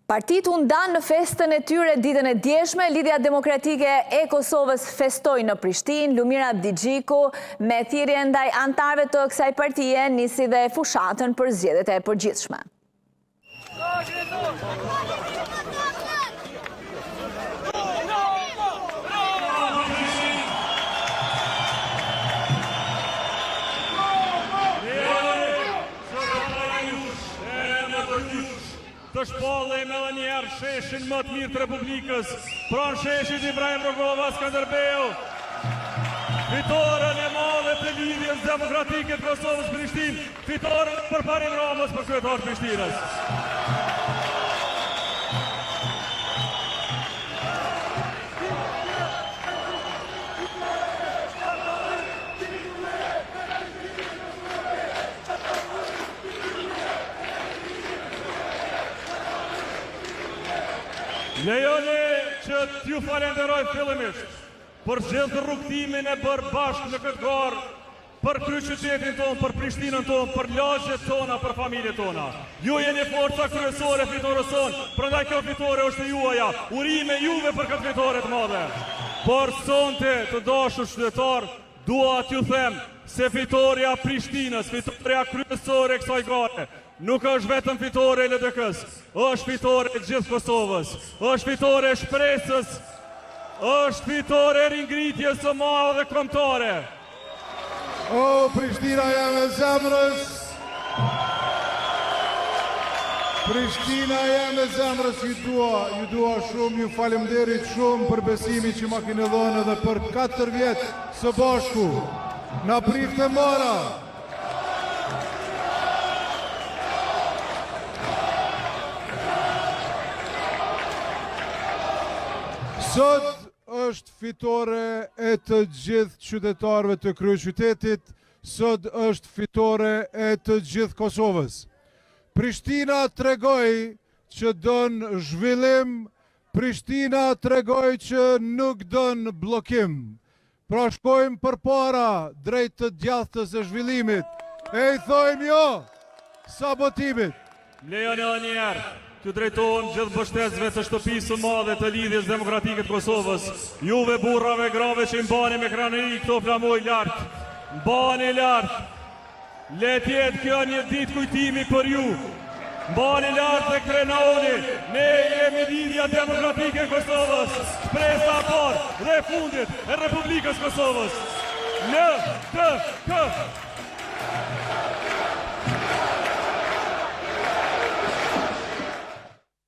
Partit u ndanë në festën e tyre ditën e djeshme, Lidhja Demokratike e Kosovës festoi në Prishtinë, Lumira Abdigjiku me thirrje ndaj anëtarëve të kësaj partie nisi dhe fushatën për zgjedhjet e përgjithshme. Të shpallë me dhe njerë sheshin më të mirë të Republikës, pranë sheshit Ibrahim Rogova Skanderbeu, fitore e madhe të Lidhjes Demokratike të Kosovës Prishtinë, fitore për Parin Ramës për kryetar të Prishtinës. Lejoni që t'ju falenderoj fillimisht për gjithë rrugtimin e bërë bashkë në këtë garë, për kryeqytetin tonë, për Prishtinën tonë, për lagjet tona, për familjet tona. Ju jeni forca kryesore fitores tonë, prandaj kjo fitore është e juaja, urime juve për këtë fitore të madhe. Por sonte të dashur qytetar, dua t'ju them se fitoria Prishtinës, fitoria kryesore e kësaj gare, nuk është vetëm fitore e LDK-s, është fitore e gjithë Kosovës, është fitore e shpresës, është fitore e ringritjes së madhe dhe kombëtare. O, Prishtina jam e zemrës, Prishtina jam e zemrës, ju dua shumë, ju faleminderit shumë për besimin që ma keni dhënë edhe për 4 vjetë së bashku. Na prifte mora. Sot është fitore e të gjithë qytetarëve të kryeqytetit, sot është fitore e të gjithë Kosovës. Prishtina tregoi që don zhvillim, Prishtina tregoi që nuk don bllokim. Pra shkojmë përpara drejt të djathtës së zhvillimit e i thojmë jo sabotimit. Lejoni edhe një herë t'ju drejtohem gjithë mbështetësve të shtëpisë së madhe të Lidhjes Demokratike të Kosovës, juve burrave grave që i mbani me kranëri këto flamoj lart, mbani lart, le të jetë kjo një ditë kujtimi për ju, mbani lart dhe krenaoni, ne jemi Lidhja Demokratike e Kosovës, shpresa e parë dhe e fundit e Republikës Kosovës, LDK.